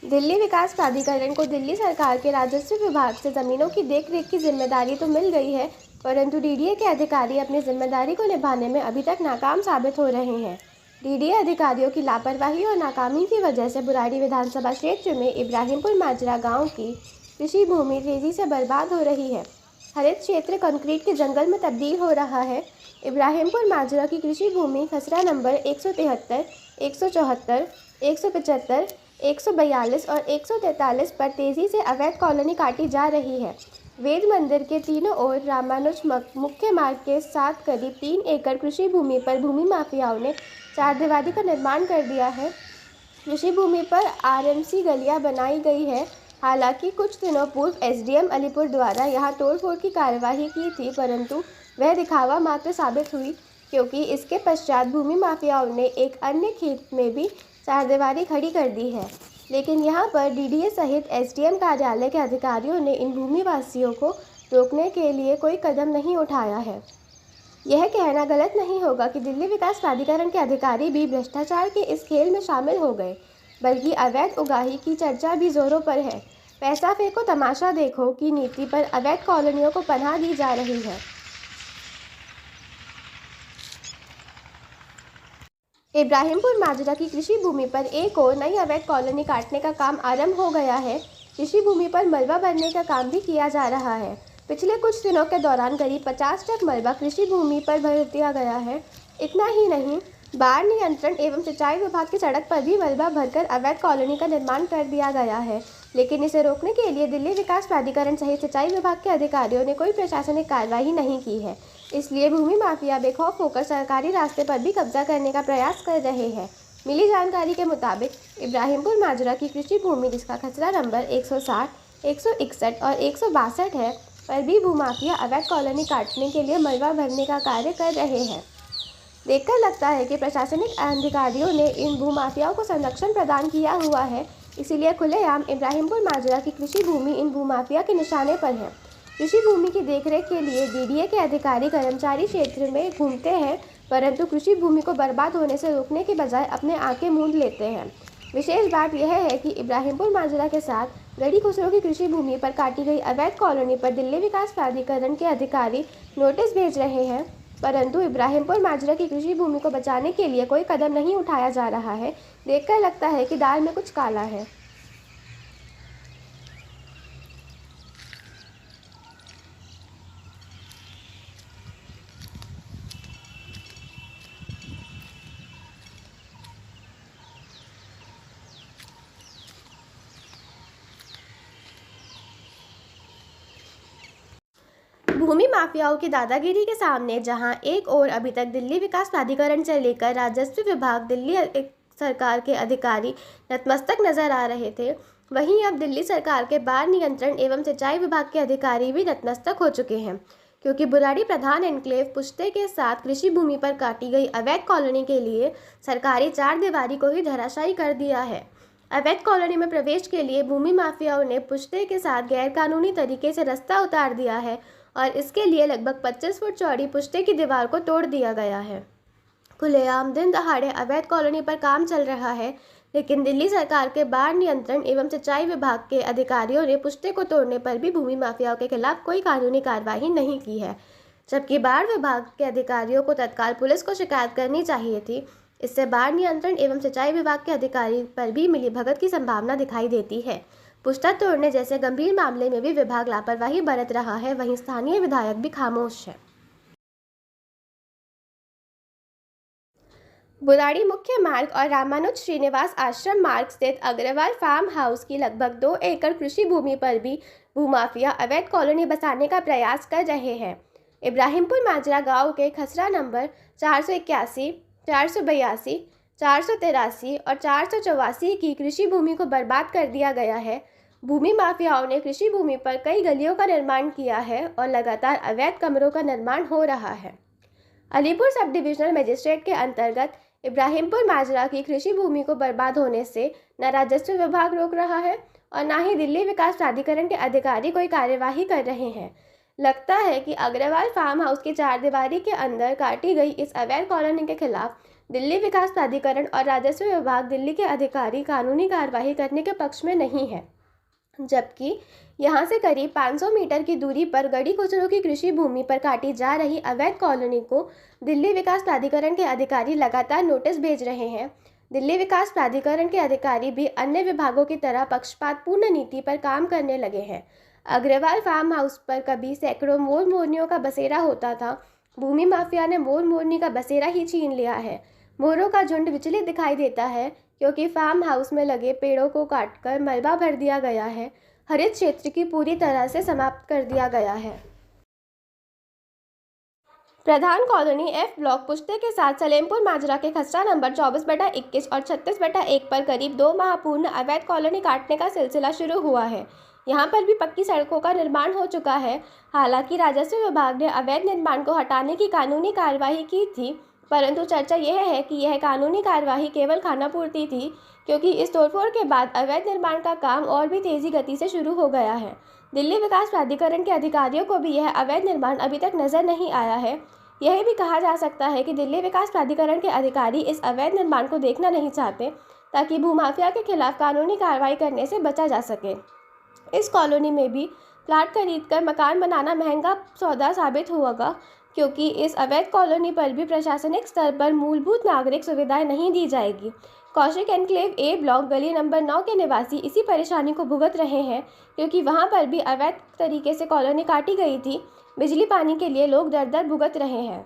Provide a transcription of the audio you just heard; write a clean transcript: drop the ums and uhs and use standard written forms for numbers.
दिल्ली विकास प्राधिकरण को दिल्ली सरकार के राजस्व विभाग से ज़मीनों की देखरेख की जिम्मेदारी तो मिल गई है, परंतु डीडीए के अधिकारी अपनी जिम्मेदारी को निभाने में अभी तक नाकाम साबित हो रहे हैं। डीडीए अधिकारियों की लापरवाही और नाकामी की वजह से बुराड़ी विधानसभा क्षेत्र में इब्राहिमपुर माजरा गांव की कृषि भूमि तेजी से बर्बाद हो रही है। हरित क्षेत्र कंक्रीट के जंगल में तब्दील हो रहा है। इब्राहिमपुर माजरा की कृषि भूमि खसरा नंबर 173, 174, 175, 142 और 143 पर तेजी से अवैध कॉलोनी काटी जा रही है। वेद मंदिर के तीनों ओर रामानुज मुख्य मार्ग के साथ करीब 3 एकड़ कृषि भूमि पर भूमि माफियाओं ने चारदीवारी का निर्माण कर दिया है। कृषि भूमि पर आरएमसी गलियां बनाई गई है। हालांकि कुछ दिनों पूर्व एसडीएम अलीपुर द्वारा यहां तोड़फोड़ की कार्यवाही की थी, परंतु वह दिखावा मात्र साबित हुई, क्योंकि इसके पश्चात भूमि माफियाओं ने एक अन्य खेत में भी चारदीवारी खड़ी कर दी है। लेकिन यहां पर डीडीए सहित एसडीएम कार्यालय के अधिकारियों ने इन भूमिवासियों को रोकने के लिए कोई कदम नहीं उठाया है। यह कहना गलत नहीं होगा कि दिल्ली विकास प्राधिकरण के अधिकारी भी भ्रष्टाचार के इस खेल में शामिल हो गए, बल्कि अवैध उगाही की चर्चा भी जोरों पर है। पैसा फेंको तमाशा देखो की नीति पर अवैध कॉलोनियों को पनाह दी जा रही है। इब्राहिमपुर माजरा की कृषि भूमि पर एक और नई अवैध कॉलोनी काटने का काम आरंभ हो गया है। कृषि भूमि पर मलबा भरने का काम भी किया जा रहा है। पिछले कुछ दिनों के दौरान करीब 50 ट्रक मलबा कृषि भूमि पर भर दिया गया है। इतना ही नहीं, बाढ़ नियंत्रण एवं सिंचाई विभाग की सड़क पर भी मलबा भरकर अवैध कॉलोनी का निर्माण कर दिया गया है। लेकिन इसे रोकने के लिए दिल्ली विकास प्राधिकरण सहित सिंचाई विभाग के अधिकारियों ने कोई प्रशासनिक कार्यवाही नहीं की है। इसलिए भूमि माफिया बेखौफ होकर सरकारी रास्ते पर भी कब्जा करने का प्रयास कर रहे हैं। मिली जानकारी के मुताबिक इब्राहिमपुर माजरा की कृषि भूमि, जिसका खसरा नंबर 160, 161 और 162 है, पर भी भूमाफिया अवैध कॉलोनी काटने के लिए मलबा भरने का कार्य कर रहे हैं। देखकर लगता है कि प्रशासनिक अधिकारियों ने इन भूमाफियाओं को संरक्षण प्रदान किया हुआ है, इसीलिए खुलेआम इब्राहिमपुर माजरा की कृषि भूमि इन भूमाफिया के निशाने पर है। कृषि भूमि की देखरेख के लिए डीडीए के अधिकारी कर्मचारी क्षेत्र में घूमते हैं, परंतु कृषि भूमि को बर्बाद होने से रोकने के बजाय अपने आंखें मूंद लेते हैं। विशेष बात यह है कि इब्राहिमपुर माजरा के साथ गढ़ी खुसरो की कृषि भूमि पर काटी गई अवैध कॉलोनी पर दिल्ली विकास प्राधिकरण के अधिकारी नोटिस भेज रहे हैं, परंतु इब्राहिमपुर माजरा की कृषि भूमि को बचाने के लिए कोई कदम नहीं उठाया जा रहा है। देखकर लगता है कि दाल में कुछ काला है। भूमि माफियाओं की दादागिरी के सामने जहां एक ओर अभी तक दिल्ली विकास प्राधिकरण से लेकर राजस्व विभाग, दिल्ली सरकार के अधिकारी नतमस्तक नजर आ रहे थे, वहीं अब दिल्ली सरकार के बाढ़ नियंत्रण एवं सिंचाई विभाग के अधिकारी भी नतमस्तक हो चुके हैं, क्योंकि बुराड़ी प्रधान एन्क्लेव पुश्ते के साथ कृषि भूमि पर काटी गई अवैध कॉलोनी के लिए सरकारी चारदीवारी को ही धराशायी कर दिया है। अवैध कॉलोनी में प्रवेश के लिए भूमि माफियाओं ने पुश्ते के साथ गैरकानूनी तरीके से रास्ता उतार दिया है और इसके लिए लगभग 25 फुट चौड़ी पुश्ते की दीवार को तोड़ दिया गया है। खुलेआम दिन दहाड़े अवैध कॉलोनी पर काम चल रहा है, लेकिन दिल्ली सरकार के बाढ़ नियंत्रण एवं सिंचाई विभाग के अधिकारियों ने पुश्ते को तोड़ने पर भी भूमि माफियाओं के खिलाफ कोई कानूनी कार्यवाही नहीं की है, जबकि बाढ़ विभाग के अधिकारियों को तत्काल पुलिस को शिकायत करनी चाहिए थी। इससे बाढ़ नियंत्रण एवं सिंचाई विभाग के अधिकारी पर भी मिलीभगत की संभावना दिखाई देती है। पुश्ता तोड़ने जैसे गंभीर मामले में भी विभाग लापरवाही बरत रहा है, वहीं स्थानीय विधायक भी खामोश है। बुराड़ी मुख्य मार्ग और रामानुज श्रीनिवास आश्रम मार्ग स्थित अग्रवाल फार्म हाउस की लगभग 2 एकड़ कृषि भूमि पर भी भूमाफिया अवैध कॉलोनी बसाने का प्रयास कर रहे हैं। इब्राहिमपुर माजरा गांव के खसरा नंबर 481, 482, 483 और 484 की कृषि भूमि को बर्बाद कर दिया गया है। भूमि माफियाओं ने कृषि भूमि पर कई गलियों का निर्माण किया है और लगातार अवैध कमरों का निर्माण हो रहा है। अलीपुर सब डिविजनल मजिस्ट्रेट के अंतर्गत इब्राहिमपुर माजरा की कृषि भूमि को बर्बाद होने से न राजस्व विभाग रोक रहा है और न ही दिल्ली विकास प्राधिकरण के अधिकारी कोई कार्यवाही कर रहे हैं। लगता है कि अग्रवाल फार्म हाउस की चारदीवारी के अंदर काटी गई इस अवैध कॉलोनी के खिलाफ दिल्ली विकास प्राधिकरण और राजस्व विभाग दिल्ली के अधिकारी कानूनी कार्रवाई करने के पक्ष में नहीं है, जबकि यहां से करीब 500 मीटर की दूरी पर गड़ी कुचरों की कृषि भूमि पर काटी जा रही अवैध कॉलोनी को दिल्ली विकास प्राधिकरण के अधिकारी लगातार नोटिस भेज रहे हैं। दिल्ली विकास प्राधिकरण के अधिकारी भी अन्य विभागों की तरह पक्षपातपूर्ण नीति पर काम करने लगे हैं। अग्रवाल फार्म हाउस पर कभी सैकड़ों मोर मोरनियों का बसेरा होता था। भूमि माफिया ने मोर मोरनी का बसेरा ही छीन लिया है। मोरों का झुंड विचलित दिखाई देता है क्योंकि फार्म हाउस में लगे पेड़ों को काटकर मलबा भर दिया गया है। हरित क्षेत्र की पूरी तरह से समाप्त कर दिया गया है। प्रधान कॉलोनी एफ ब्लॉक पुश्ते के साथ सलेमपुर माजरा के खसरा नंबर 24/21 और 36/1 पर करीब 2 माह पूर्ण अवैध कॉलोनी काटने का सिलसिला शुरू हुआ है। यहाँ पर भी पक्की सड़कों का निर्माण हो चुका है। हालांकि राजस्व विभाग ने अवैध निर्माण को हटाने की कानूनी कार्यवाही की थी, परंतु चर्चा यह है कि यह कानूनी कार्यवाही केवल खानापूर्ति थी, क्योंकि इस तोड़फोड़ के बाद अवैध निर्माण का काम और भी तेजी गति से शुरू हो गया है। दिल्ली विकास प्राधिकरण के अधिकारियों को भी यह अवैध निर्माण अभी तक नजर नहीं आया है। यह भी कहा जा सकता है कि दिल्ली विकास प्राधिकरण के अधिकारी इस अवैध निर्माण को देखना नहीं चाहते, ताकि भूमाफिया के खिलाफ कानूनी कार्रवाई करने से बचा जा सके। इस कॉलोनी में भी प्लाट खरीदकर मकान बनाना महंगा सौदा साबित होगा, क्योंकि इस अवैध कॉलोनी पर भी प्रशासनिक स्तर पर मूलभूत नागरिक सुविधाएं नहीं दी जाएगी। कौशिक एनक्लेव ए ब्लॉक गली नंबर 9 के निवासी इसी परेशानी को भुगत रहे हैं, क्योंकि वहां पर भी अवैध तरीके से कॉलोनी काटी गई थी। बिजली पानी के लिए लोग दर दर भुगत रहे हैं।